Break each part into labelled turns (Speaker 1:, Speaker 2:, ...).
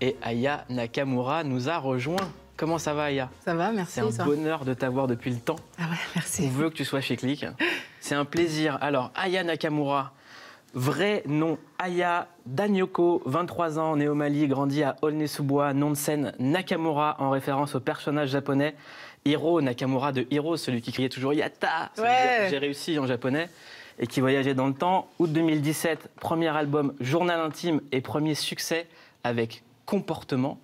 Speaker 1: Et Aya Nakamura nous a rejoint. Comment ça va, Aya?
Speaker 2: Ça va, merci.
Speaker 1: C'est un bonheur de t'avoir depuis le temps.
Speaker 2: Ah ouais, merci.
Speaker 1: On veut que tu sois chez Click. C'est un plaisir. Alors, Aya Nakamura, vrai nom, Aya Danyoko, 23 ans, né au Mali, grandi à Aulnay-sous-Bois, nom de scène Nakamura, en référence au personnage japonais Hiro Nakamura de Hiro, celui qui criait toujours Yatta,
Speaker 2: Ouais.
Speaker 1: j'ai réussi en japonais, et qui voyageait dans le temps. Août 2017, premier album Journal intime et premier succès avec Comportement.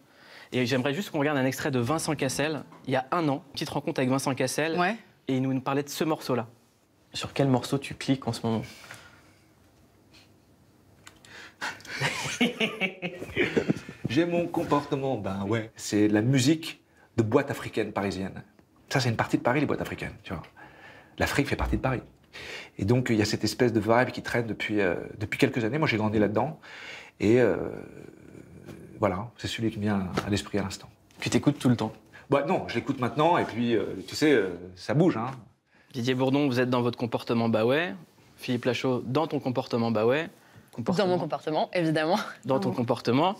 Speaker 1: Et j'aimerais juste qu'on regarde un extrait de Vincent Cassel, il y a un an, petite rencontre avec Vincent Cassel,
Speaker 2: Ouais.
Speaker 1: et il nous parlait de ce morceau-là. Sur quel morceau tu cliques en ce moment?
Speaker 3: J'ai mon comportement, ben ouais, c'est la musique de boîte africaine parisienne. Ça, c'est une partie de Paris, les boîtes africaines, tu vois. L'Afrique fait partie de Paris. Et donc, il y a cette espèce de vibe qui traîne depuis quelques années. Moi, j'ai grandi là-dedans. Et voilà, c'est celui qui me vient à l'esprit à l'instant.
Speaker 1: Tu t'écoutes tout le temps?
Speaker 3: Bah non, je l'écoute maintenant, et puis, tu sais, ça bouge, hein.
Speaker 1: Didier Bourdon, vous êtes dans votre comportement, bah ouais. Philippe Lachaud, dans ton comportement, bah ouais.
Speaker 4: Dans mon comportement, évidemment.
Speaker 1: Dans ton comportement.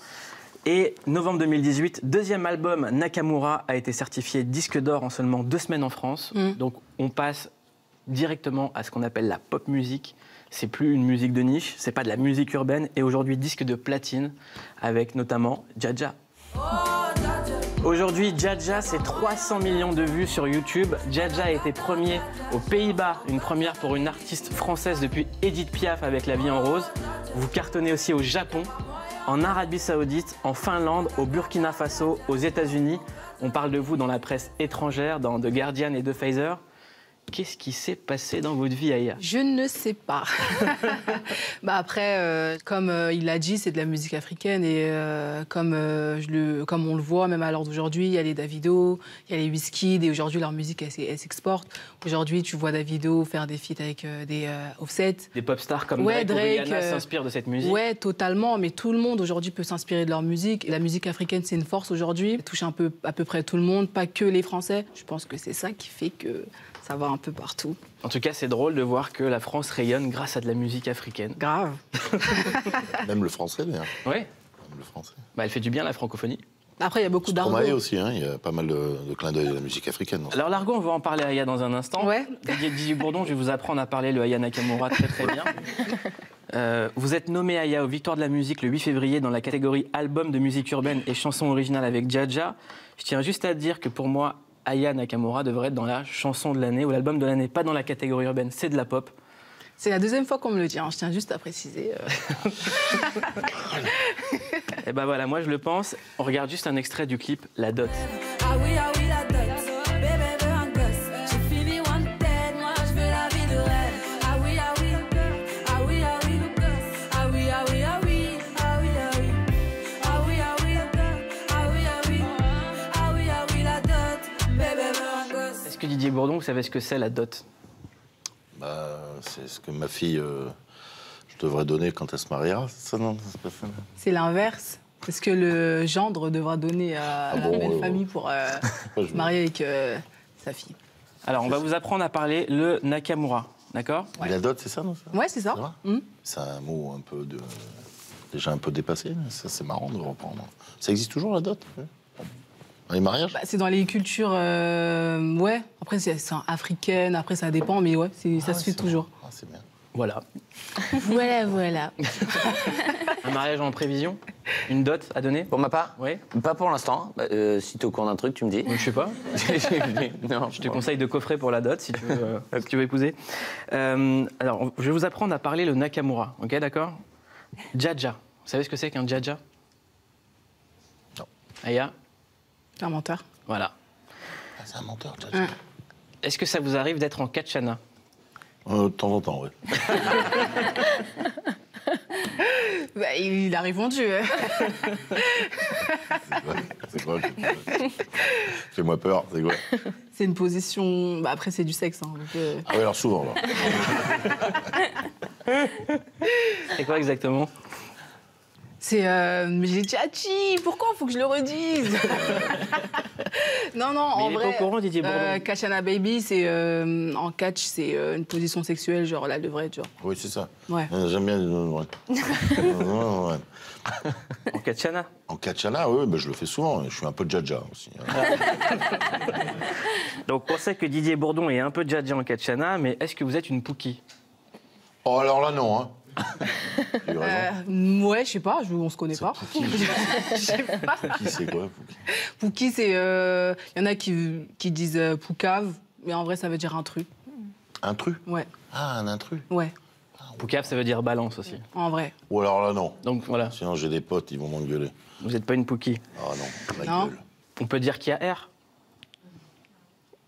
Speaker 1: Et novembre 2018, deuxième album Nakamura a été certifié disque d'or en seulement 2 semaines en France. Donc on passe directement à ce qu'on appelle la pop musique. C'est plus une musique de niche, c'est pas de la musique urbaine. Et aujourd'hui, disque de platine avec notamment Dja. Aujourd'hui, Dja, c'est 300 millions de vues sur YouTube. Dja a été premier aux Pays-Bas, une première pour une artiste française depuis Edith Piaf avec La vie en rose. Vous cartonnez aussi au Japon, en Arabie Saoudite, en Finlande, au Burkina Faso, aux États-Unis. On parle de vous dans la presse étrangère, dans The Guardian et The Phaser. Qu'est-ce qui s'est passé dans votre vie, Aya?
Speaker 2: Je ne sais pas. Bah après, comme il l'a dit, c'est de la musique africaine et comme on le voit, même à l'heure d'aujourd'hui, il y a les Davido, il y a les Wizkid et aujourd'hui leur musique elle s'exporte. Aujourd'hui, tu vois Davido faire des feats avec des Offset.
Speaker 1: Des pop stars comme
Speaker 2: Ouais,
Speaker 1: Drake ou
Speaker 2: Drake
Speaker 1: Rihanna s'inspirent de cette musique?
Speaker 2: Ouais, totalement. Mais tout le monde aujourd'hui peut s'inspirer de leur musique. Et la musique africaine, c'est une force aujourd'hui. Elle touche à peu près tout le monde, pas que les Français. Je pense que c'est ça qui fait que ça va un peu partout.
Speaker 1: En tout cas, c'est drôle de voir que la France rayonne grâce à de la musique africaine.
Speaker 2: Grave.
Speaker 5: Même le français, d'ailleurs.
Speaker 1: Oui.
Speaker 5: Même le français.
Speaker 1: Bah, elle fait du bien, la francophonie.
Speaker 2: Après, il y a beaucoup d'argot.
Speaker 5: Stromae aussi, hein, il y a pas mal de clins d'œil à la musique africaine.
Speaker 1: Alors, l'argot, on va en parler à Aya dans un instant.
Speaker 2: Ouais.
Speaker 1: Didier Bourdon, je vais vous apprendre à parler le Aya Nakamura très très bien. Vous êtes nommé Aya aux Victoires de la musique le 8 février dans la catégorie album de musique urbaine et chanson originale avec Dja. Je tiens juste à dire que pour moi, Aya Nakamura devrait être dans la chanson de l'année ou l'album de l'année, pas dans la catégorie urbaine, c'est de la pop.
Speaker 2: C'est la deuxième fois qu'on me le dit, hein. Je tiens juste à préciser.
Speaker 1: Et ben voilà, moi je le pense. On regarde juste un extrait du clip La Dot.
Speaker 6: Ah oui, la dot. Bébé veut un gosse. J'ai fini one dead, moi je veux la vie de rêve. Ah oui, ah oui. Ah oui, ah oui. Ah oui, ah oui, ah oui. Ah oui, ah oui. Ah oui, ah oui. Ah oui, ah oui. Ah oui, ah oui, la dot. Bébé veut un gosse.
Speaker 1: Est-ce que Didier Bourdon, vous savez ce que c'est la dot?
Speaker 5: Bah, c'est ce que ma fille, je devrais donner quand elle se mariera. Ça, non, c'est pas ça.
Speaker 2: C'est l'inverse. C'est ce que le gendre devra donner à la belle famille pour se marier avec sa fille.
Speaker 1: Alors, on va vous apprendre à parler le Nakamura, d'accord?
Speaker 5: Ouais. La dot, c'est ça, non?
Speaker 2: Ouais, c'est ça.
Speaker 5: C'est un mot un peu déjà un peu dépassé, mais ça, c'est marrant de le reprendre. Ça existe toujours, la dot? Dans les mariages?
Speaker 2: Bah, c'est dans les cultures, ouais. Après, c'est africaine, après, ça dépend, mais ouais, ça se fait toujours.
Speaker 5: Ah, c'est bien.
Speaker 1: Voilà.
Speaker 2: Voilà.
Speaker 1: Un mariage en prévision? Une dot à donner?
Speaker 7: Pour ma part?
Speaker 1: Oui.
Speaker 7: Pas pour l'instant. Si t'es au courant d'un truc, tu me dis.
Speaker 1: Je sais pas.
Speaker 7: Non,
Speaker 1: Je te conseille de coffrer pour la dot si tu veux épouser. Alors, je vais vous apprendre à parler le Nakamura, ok, d'accord? Dja. Vous savez ce que c'est qu'un Dja?
Speaker 5: Non.
Speaker 1: Aya?
Speaker 2: Un menteur.
Speaker 1: Voilà.
Speaker 5: Ah, c'est un menteur, Dja.
Speaker 1: Est-ce que ça vous arrive d'être en Katchana?
Speaker 5: De temps en temps, oui.
Speaker 2: Bah, il a répondu.
Speaker 5: C'est quoi? Fais-moi peur, c'est quoi?
Speaker 2: C'est une position... Bah, après, c'est du sexe. Hein, donc,
Speaker 5: Ah oui, alors souvent, là.
Speaker 1: C'est quoi exactement?
Speaker 2: Mais j'ai déjà dit, pourquoi faut que je le redise? Non, en
Speaker 1: il est
Speaker 2: vrai.
Speaker 1: pas au courant, Didier Bourdon.
Speaker 2: Kachana Baby, c'est en catch, c'est une position sexuelle, genre la levrette, genre.
Speaker 5: Oui, c'est ça.
Speaker 2: Ouais.
Speaker 5: J'aime bien. Ouais.
Speaker 1: En Kachana.
Speaker 5: En Kachana, oui, je le fais souvent. Je suis un peu Jaja aussi.
Speaker 1: Donc on sait que Didier Bourdon est un peu Jaja en Kachana, mais est-ce que vous êtes une Pookie?
Speaker 5: Oh, alors là, non. Hein. Tu as raison.
Speaker 2: Ouais, je sais pas, on se connaît pas. Je sais pas.
Speaker 5: Qui c'est quoi
Speaker 2: Pouki, c'est. Il y en a qui disent Poucave, mais en vrai, ça veut dire intrus.
Speaker 5: Intrus?
Speaker 2: Ouais,
Speaker 5: Ah, un intrus.
Speaker 2: ouais,
Speaker 1: Poucave, ça veut dire balance aussi.
Speaker 2: en vrai.
Speaker 5: Ou alors là, non.
Speaker 1: Donc voilà,
Speaker 5: Sinon, j'ai des potes, ils vont m'engueuler.
Speaker 1: vous n'êtes pas une Pookie.
Speaker 5: Ah non, la
Speaker 2: Non.
Speaker 5: gueule.
Speaker 1: On peut dire qu'il y a R.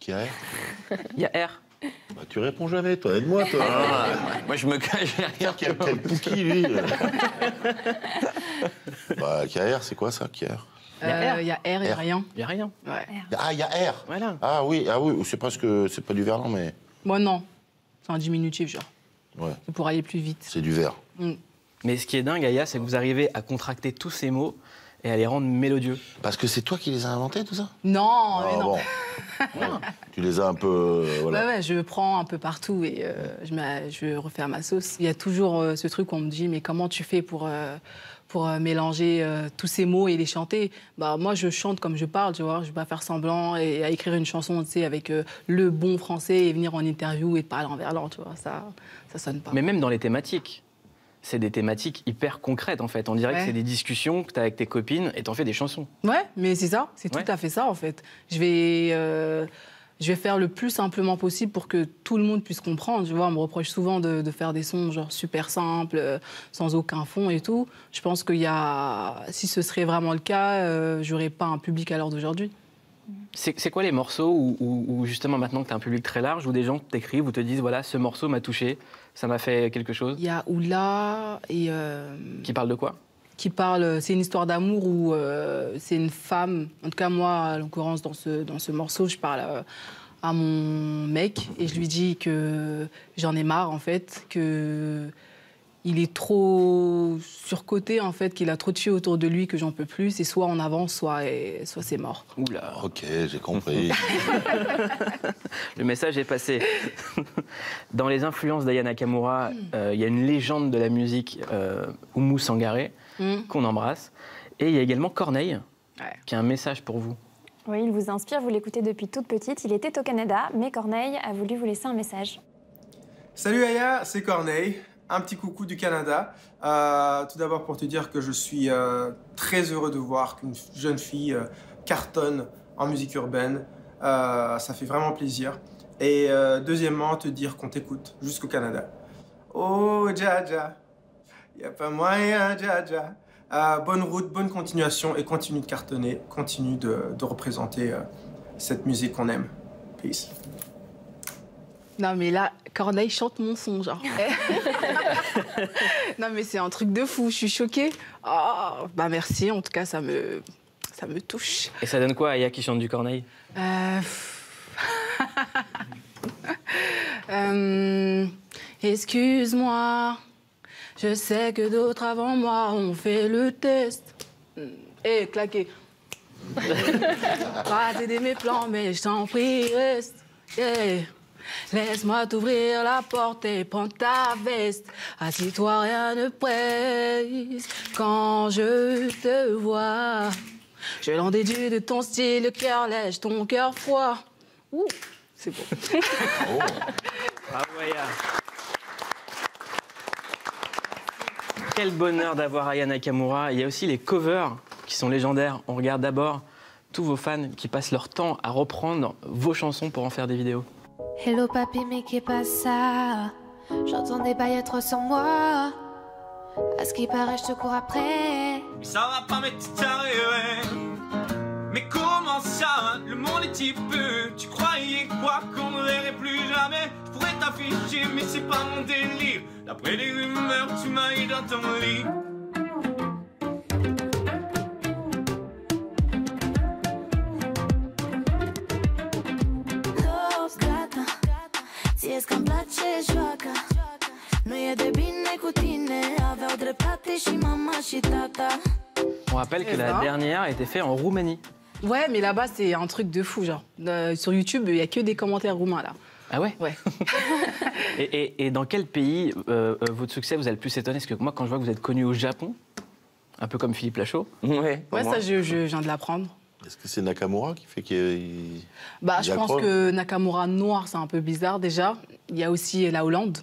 Speaker 5: Qui a R?
Speaker 1: Il y a R.
Speaker 5: Bah, tu réponds jamais, toi. Aide-moi, toi.
Speaker 7: Moi, je me cache derrière.
Speaker 5: Quel Pouki, lui Bah, KR, c'est quoi ça, KR?
Speaker 2: Il y a R, il y a
Speaker 5: R.
Speaker 2: rien.
Speaker 1: Il n'y a rien.
Speaker 2: Ouais.
Speaker 5: Ah, il y a R.
Speaker 1: Voilà.
Speaker 5: Ah oui, c'est presque, c'est pas du verlan, mais
Speaker 2: Moi, non. C'est un diminutif, genre.
Speaker 5: ouais,
Speaker 2: C'est pour aller plus vite.
Speaker 5: c'est du verre.
Speaker 1: Mais ce qui est dingue, Aya, c'est que vous arrivez à contracter tous ces mots et à les rendre mélodieux.
Speaker 5: Parce que c'est toi qui les as inventés, tout ça?
Speaker 2: Non, mais
Speaker 5: Ah,
Speaker 2: non.
Speaker 5: bon. Ouais. Tu les as un peu, voilà.
Speaker 2: Ouais, je prends un peu partout et je refais à ma sauce. Il y a toujours ce truc où on me dit, mais comment tu fais pour mélanger tous ces mots et les chanter? Bah, moi, je chante comme je parle, tu vois. Je vais pas faire semblant et à écrire une chanson, tu sais, avec le bon français et venir en interview et te parler en verlan, tu vois. Ça sonne pas.
Speaker 1: Mais même dans les thématiques. C'est des thématiques hyper concrètes, en fait. On dirait que
Speaker 2: Ouais.
Speaker 1: c'est des discussions que tu as avec tes copines et t'en fais des chansons.
Speaker 2: Ouais, mais c'est ça, c'est
Speaker 1: Ouais.
Speaker 2: tout à fait ça en fait. Je vais faire le plus simplement possible pour que tout le monde puisse comprendre. Tu vois, on me reproche souvent de faire des sons genre super simples, sans aucun fond et tout. Je pense si ce serait vraiment le cas, j'aurais pas un public à l'heure d'aujourd'hui.
Speaker 1: C'est quoi les morceaux où justement, maintenant que tu as un public très large, où des gens t'écrivent ou te disent, voilà, ce morceau m'a touché, ça m'a fait quelque chose?
Speaker 2: Il y a Oula et
Speaker 1: Qui parle de quoi?
Speaker 2: qui parle. C'est une histoire d'amour où c'est une femme. En tout cas, moi, en l'occurrence, dans ce morceau, je parle à mon mec et je lui dis que j'en ai marre, en fait, que il est trop surcoté, en fait, qu'il a trop de filles autour de lui, que j'en peux plus. C'est soit on avance, soit c'est mort.
Speaker 1: Oula,
Speaker 5: Ok, j'ai compris.
Speaker 1: le message est passé. Dans les influences d'Aya Nakamura, il y a une légende de la musique, Oumou Sangaré, qu'on embrasse. Et il y a également Corneille, qui a un message pour vous.
Speaker 8: Oui, il vous inspire, vous l'écoutez depuis toute petite. Il était au Canada, mais Corneille a voulu vous laisser un message.
Speaker 9: Salut Aya, c'est Corneille. Un petit coucou du Canada. Tout d'abord pour te dire que je suis très heureux de voir qu'une jeune fille cartonne en musique urbaine. Ça fait vraiment plaisir. Et deuxièmement, te dire qu'on t'écoute jusqu'au Canada. Oh, Jaja, y a pas moyen, Jaja. Bonne route, bonne continuation et continue de cartonner, continue de représenter cette musique qu'on aime. Peace.
Speaker 2: Non, mais là, Corneille chante mon son, genre. Non, mais c'est un truc de fou, je suis choquée. Oh, bah merci, en tout cas, ça me touche.
Speaker 1: Et ça donne quoi, Aya, qui chante du Corneille?
Speaker 2: Excuse-moi, je sais que d'autres avant moi ont fait le test. Et claqué. Pas t'aider mes plans, mais je t'en prie, reste. Yeah. Laisse-moi t'ouvrir la porte et prendre ta veste. Assis-toi, rien ne presse. Quand je te vois, je l'en déduis de ton style, le cœur lèche, ton cœur froid. Ouh, c'est beau.
Speaker 1: Bravo, Aya. Quel bonheur d'avoir Aya Nakamura. Il y a aussi les covers qui sont légendaires. On regarde d'abord tous vos fans qui passent leur temps à reprendre vos chansons pour en faire des vidéos.
Speaker 10: Hello papy, mais qu'est pas ça? J'entends des bails trop sur moi. À ce qui paraît, je te cours après.
Speaker 11: Ça va pas, mais tu t'arrives. Mais comment ça? Le monde est type. Tu croyais quoi qu'on ne verrait plus jamais? Je pourrais t'afficher, mais c'est pas mon délire. D'après les rumeurs, tu m'as eu dans ton lit.
Speaker 10: Ție-ți cam place joaca. Nu e de bine cu tine. Aveau dreptate și mama
Speaker 6: shitata.
Speaker 1: On rappelle que la dernière a été faite en Roumanie.
Speaker 2: Ouais, mais là-bas, c'est un truc de fou, genre. Sur YouTube, il n'y a que des commentaires roumains, là.
Speaker 1: Ah ouais?
Speaker 2: Ouais.
Speaker 1: Et dans quel pays votre succès vous a le plus étonné? Parce que moi, quand je vois que vous êtes connu au Japon, un peu comme Philippe Lachaud.
Speaker 7: Ouais,
Speaker 2: Ça, je viens de l'apprendre.
Speaker 5: Est-ce que c'est Nakamura qui fait qu'il...
Speaker 2: Bah, je pense que Nakamura noir, c'est un peu bizarre, déjà. Il y a aussi la Hollande.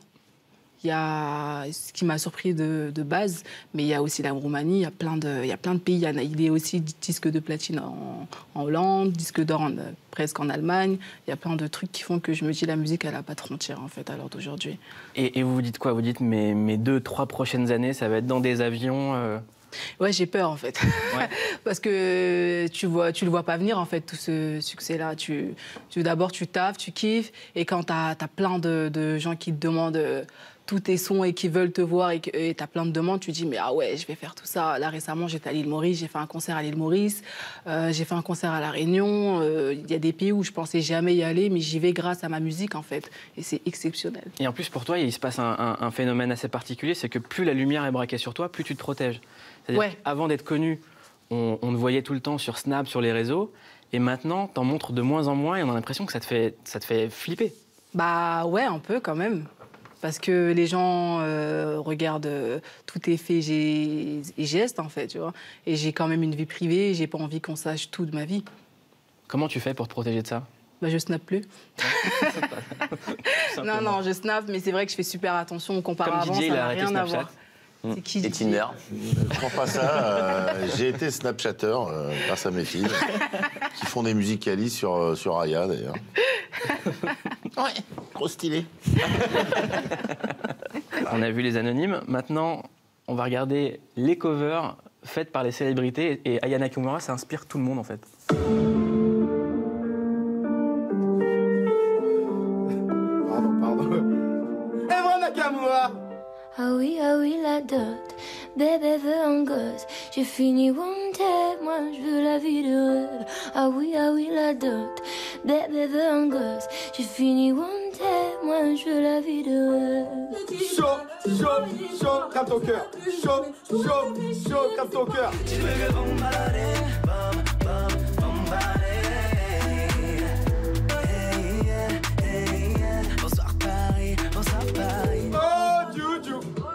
Speaker 2: Il y a ce qui m'a surpris de base, mais il y a aussi la Roumanie, il y a plein de pays. Il est aussi disque de platine en Hollande, disque d'or presque en Allemagne. Il y a plein de trucs qui font que je me dis la musique, elle n'a pas de frontières, en fait, à l'heure d'aujourd'hui.
Speaker 1: Et vous vous dites quoi? Vous dites mes 2-3 prochaines années, ça va être dans des avions
Speaker 2: Ouais, j'ai peur, en fait.
Speaker 1: Ouais.
Speaker 2: Parce que tu le vois pas venir, en fait, tout ce succès-là. D'abord, tu taffes, tu kiffes, et quand t'as plein de gens qui te demandent tous tes sons et qui veulent te voir et tu as plein de demandes, tu te dis mais ah ouais, je vais faire tout ça. Là récemment, j'étais à l'île Maurice, j'ai fait un concert à l'île Maurice, j'ai fait un concert à La Réunion. Il y a des pays où je pensais jamais y aller, mais j'y vais grâce à ma musique en fait, et c'est exceptionnel.
Speaker 1: Et en plus pour toi, il se passe un phénomène assez particulier, c'est que plus la lumière est braquée sur toi, plus tu te protèges. C'est-à-dire qu'avant d'être connu, on te voyait tout le temps sur Snap, sur les réseaux, et maintenant, t'en montres de moins en moins, et on a l'impression que ça te fait flipper.
Speaker 2: Bah ouais, un peu quand même. Parce que les gens regardent tous tes faits et gestes, en fait, tu vois. Et j'ai quand même une vie privée, j'ai pas envie qu'on sache tout de ma vie.
Speaker 1: Comment tu fais pour te protéger de ça?
Speaker 2: Bah, je snap plus. Non, je snap, mais c'est vrai que je fais super attention comparé à avant, ça n'a rien à voir. C'est qui,
Speaker 7: et Tinder.
Speaker 5: Je crois pas ça. J'ai été Snapchatter grâce à mes filles, qui font des musicali sur Aya, d'ailleurs. Ouais, gros stylé.
Speaker 1: On a vu les anonymes. Maintenant, on va regarder les covers faites par les célébrités. Et Aya Nakamura, ça inspire tout le monde, en fait.
Speaker 9: Pardon. Eva Nakamura.
Speaker 10: Ah oui, la dot. Bébé veut un gosse. J'ai fini wanted, moi je veux la vie de rêve. Ah oui, la dot. Bébé veut un gosse. J'ai fini wanted, moi je veux la vie de rêve.
Speaker 9: Chaud, crame ton cœur. Chaud, crame ton cœur.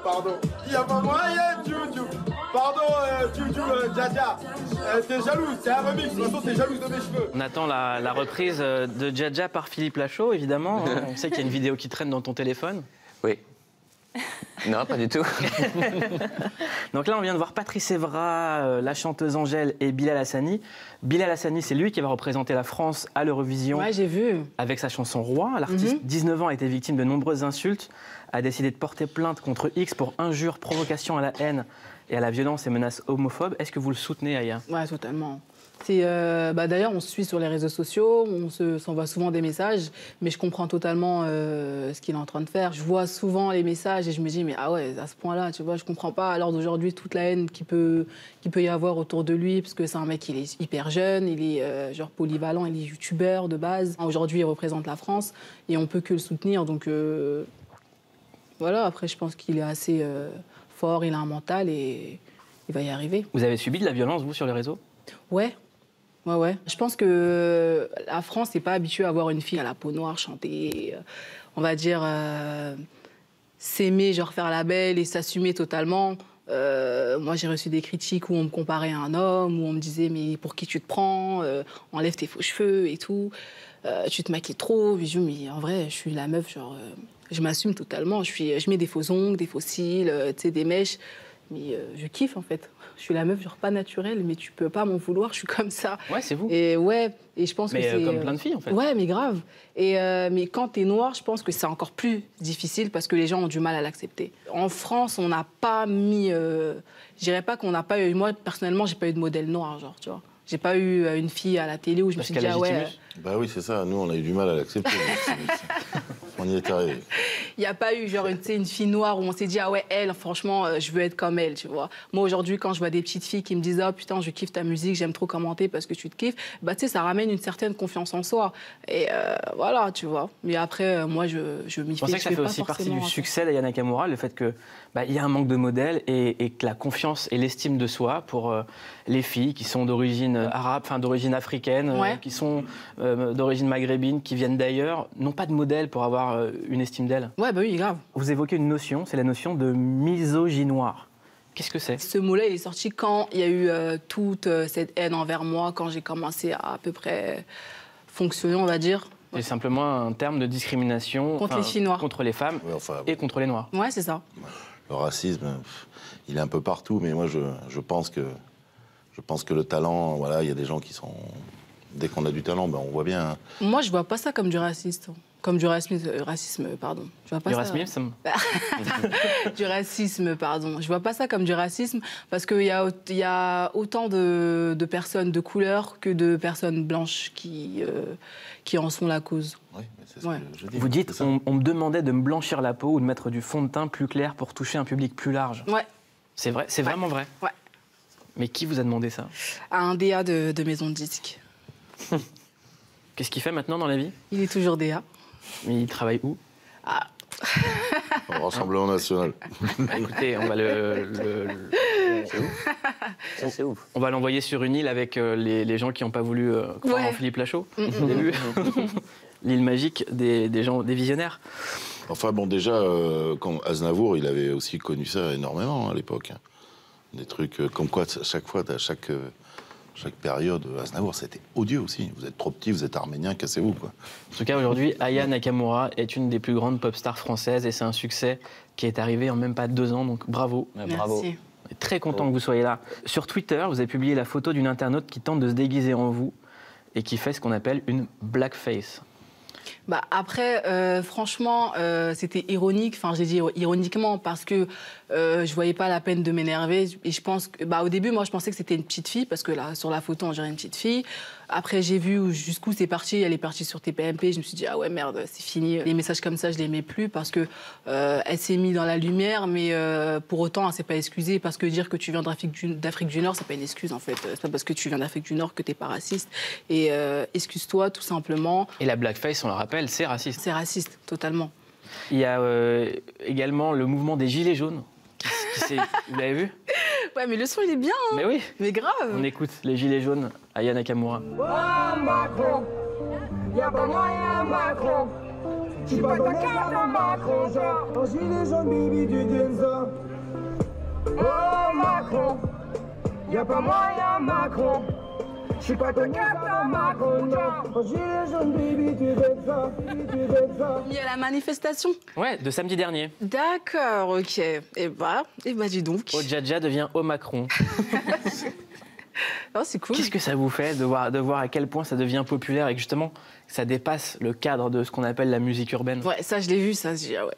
Speaker 9: Pardon, il n'y a pas moyen, Juju. Pardon, Juju, Jaja. T'es jalouse, c'est un remix. De toute façon, t'es jalouse de mes cheveux.
Speaker 1: On attend la reprise de Jaja par Philippe Lachaud, évidemment. On sait qu'il y a une vidéo qui traîne dans ton téléphone.
Speaker 7: Oui. Non, pas du tout.
Speaker 1: Donc là, on vient de voir Patrice Evra, la chanteuse Angèle et Bilal Hassani. Bilal Hassani, c'est lui qui va représenter la France à l'Eurovision.
Speaker 2: Ouais, j'ai vu.
Speaker 1: Avec sa chanson Roi. L'artiste, 19 ans, a été victime de nombreuses insultes, a décidé de porter plainte contre X pour injures, provocation à la haine et à la violence et menaces homophobes. Est-ce que vous le soutenez, Aya?
Speaker 2: Ouais, totalement. D'ailleurs, on se suit sur les réseaux sociaux, on s'envoie souvent des messages, mais je comprends totalement ce qu'il est en train de faire. Je vois souvent les messages et je me dis, mais ah ouais, à ce point-là, tu vois, je comprends pas à l'heure d'aujourd'hui toute la haine qu'il peut y avoir autour de lui, parce que c'est un mec, il est hyper jeune, il est genre polyvalent, il est youtubeur de base. Aujourd'hui, il représente la France et on peut que le soutenir, donc voilà, après, je pense qu'il est assez fort, il a un mental et il va y arriver.
Speaker 1: Vous avez subi de la violence, vous, sur les réseaux?
Speaker 2: Ouais. Je pense que la France n'est pas habituée à voir une fille à la peau noire chanter, on va dire, s'aimer, genre faire la belle et s'assumer totalement. Moi, j'ai reçu des critiques où on me comparait à un homme, où on me disait « mais pour qui tu te prends enlève tes faux cheveux et tout. Tu te maquilles trop. » Mais en vrai, je suis la meuf, genre, je m'assume totalement. Je mets des faux ongles, des faux cils, des mèches. Mais je kiffe, en fait. Je suis la meuf, genre pas naturelle, mais tu peux pas m'en vouloir, je suis comme ça.
Speaker 1: Ouais, c'est vous.
Speaker 2: Et je pense que c'est...
Speaker 1: Mais comme plein de filles, en fait.
Speaker 2: Ouais, mais grave. Mais quand t'es noire, je pense que c'est encore plus difficile parce que les gens ont du mal à l'accepter. En France, on n'a pas mis... je dirais pas qu'on n'a pas eu... Moi, personnellement, j'ai pas eu de modèle noir, genre, tu vois. J'ai pas eu une fille à la télé où je me suis dit, ah ouais...
Speaker 5: Bah oui, c'est ça. Nous, on a eu du mal à l'accepter. On y est arrivé.
Speaker 2: Il n'y a pas eu genre une fille noire où on s'est dit ah ouais elle franchement je veux être comme elle, tu vois. Moi aujourd'hui quand je vois des petites filles qui me disent oh putain je kiffe ta musique, j'aime trop commenter parce que tu te kiffes, bah tu sais ça ramène une certaine confiance en soi et voilà tu vois. Mais après moi je m'y fais.
Speaker 1: Je pensais que ça fait aussi partie du succès d'Aya Nakamura, le fait que il y a un manque de modèles et que la confiance et l'estime de soi pour les filles qui sont d'origine arabe, enfin d'origine africaine, qui sont d'origine maghrébine, qui viennent d'ailleurs, n'ont pas de modèle pour avoir une estime d'elles.
Speaker 2: Ouais, bah oui, grave.
Speaker 1: Vous évoquez une notion, c'est la notion de misogynoir. Qu'est-ce que c'est?
Speaker 2: Ce mot-là, il est sorti quand il y a eu toute cette haine envers moi, quand j'ai commencé à peu près fonctionner, on va dire.
Speaker 1: C'est simplement un terme de discrimination
Speaker 2: contre les filles noires,
Speaker 1: contre les femmes et contre les noirs.
Speaker 2: Ouais, c'est ça.
Speaker 5: Le racisme, il est un peu partout, mais moi, je pense que le talent, voilà, il y a des gens qui sont... Dès qu'on a du talent, ben, on voit bien...
Speaker 2: Moi, je vois pas ça comme du racisme. Comme du racisme, pardon. Je vois pas
Speaker 1: du
Speaker 2: ça...
Speaker 1: racisme
Speaker 2: Du racisme, pardon. Je vois pas ça comme du racisme parce qu'il y a autant de personnes de couleur que de personnes blanches qui en sont la cause.
Speaker 5: Oui, mais c'est ce que je dis.
Speaker 1: Vous dites, on me demandait de me blanchir la peau ou de mettre du fond de teint plus clair pour toucher un public plus large.
Speaker 2: Ouais.
Speaker 1: C'est vrai, c'est vraiment vrai.
Speaker 2: Ouais.
Speaker 1: Mais qui vous a demandé ça?
Speaker 2: À un DA de maison de disques.
Speaker 1: Qu'est-ce qu'il fait maintenant dans la vie?
Speaker 2: Il est toujours DA.
Speaker 1: Mais il travaille où?
Speaker 5: Au Rassemblement National.
Speaker 1: Écoutez, on va
Speaker 7: C'est ouf.
Speaker 1: On va l'envoyer sur une île avec les gens qui n'ont pas voulu croire en Philippe Lachaud au début. L'île magique des gens, des visionnaires.
Speaker 5: Enfin bon, déjà, quand Aznavour, il avait aussi connu ça énormément à l'époque. Des trucs comme quoi, chaque fois, chaque période, Aznavour, c'était odieux aussi. Vous êtes trop petit, vous êtes arménien, cassez-vous, quoi.
Speaker 1: En tout cas, aujourd'hui, Aya Nakamura est une des plus grandes pop stars françaises et c'est un succès qui est arrivé en même pas 2 ans, donc bravo.
Speaker 2: Merci.
Speaker 1: Bravo. Très content que vous soyez là. Sur Twitter, vous avez publié la photo d'une internaute qui tente de se déguiser en vous et qui fait ce qu'on appelle une blackface.
Speaker 2: Bah après, franchement, c'était ironique. Enfin, j'ai dit ironiquement parce que je voyais pas la peine de m'énerver. Et je pense que, au début, moi, je pensais que c'était une petite fille parce que là, sur la photo, on dirait une petite fille. Après, j'ai vu jusqu'où c'est parti. Elle est partie sur TPMP. Je me suis dit ah ouais merde, c'est fini. Les messages comme ça, je les mets plus parce que elle s'est mise dans la lumière, mais pour autant, elle s'est pas excusée parce que dire que tu viens d'Afrique du Nord, c'est pas une excuse en fait. C'est pas parce que tu viens d'Afrique du Nord que t'es pas raciste. Et excuse-toi tout simplement.
Speaker 1: Et la blackface, on le rappelle, c'est raciste.
Speaker 2: C'est raciste, totalement.
Speaker 1: Il y a également le mouvement des Gilets jaunes. Vous l'avez vu?
Speaker 2: Ouais, mais le son, il est bien. Hein.
Speaker 1: Mais oui.
Speaker 2: Mais grave.
Speaker 1: On écoute les Gilets jaunes, Aya Nakamura.
Speaker 11: Oh Macron, y'a pas moyen Macron. Tu pas ta carte à Macron, genre. En gilet jaune, baby, tu dis ça. Oh Macron, y'a pas moyen Macron. Je suis pas ton carte à Macron, genre. En gilet jaune, baby, tu dis ça.
Speaker 2: Il y a la manifestation.
Speaker 1: Ouais, de samedi dernier.
Speaker 2: D'accord, ok. Et bah dis donc.
Speaker 1: Odjaja devient au Macron.
Speaker 2: Oh, c'est cool.
Speaker 1: Qu'est-ce que ça vous fait de voir à quel point ça devient populaire et que justement ça dépasse le cadre de ce qu'on appelle la musique urbaine?
Speaker 2: Ouais, ça je l'ai vu, ça je dis ah ouais.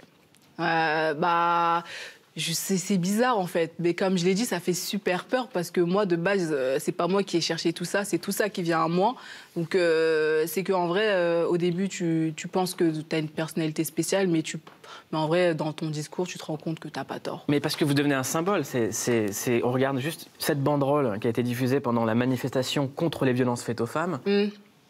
Speaker 2: C'est bizarre en fait, mais comme je l'ai dit, ça fait super peur parce que moi de base, c'est pas moi qui ai cherché tout ça, c'est tout ça qui vient à moi. Donc c'est qu'en vrai, au début, tu penses que tu as une personnalité spéciale, mais en vrai, dans ton discours, tu te rends compte que t'as pas tort.
Speaker 1: Mais parce que vous devenez un symbole. On regarde juste cette banderole qui a été diffusée pendant la manifestation contre les violences faites aux femmes.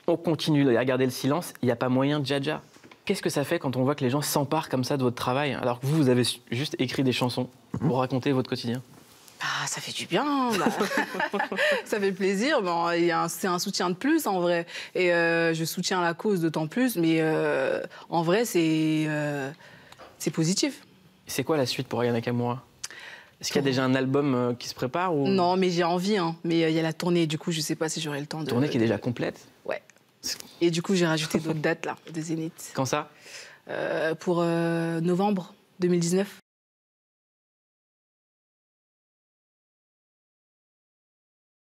Speaker 1: On continue à garder le silence, il n'y a pas moyen de Dja. Qu'est-ce que ça fait quand on voit que les gens s'emparent comme ça de votre travail, alors que vous avez juste écrit des chansons pour raconter votre quotidien?
Speaker 2: Ah, ça fait du bien, ça fait plaisir. C'est un soutien de plus en vrai. Et je soutiens la cause d'autant plus, mais en vrai, c'est positif.
Speaker 1: C'est quoi la suite pour Aya Nakamura? Est-ce qu'il y a déjà un album qui se prépare ou...
Speaker 2: Non, mais j'ai envie. Hein. Mais il y a la tournée, du coup, je sais pas si j'aurai le temps de...
Speaker 1: Tournée qui est déjà complète?
Speaker 2: Ouais. Et du coup, j'ai rajouté d'autres dates, là, de Zénith.
Speaker 1: Quand ça?
Speaker 2: Pour novembre 2019.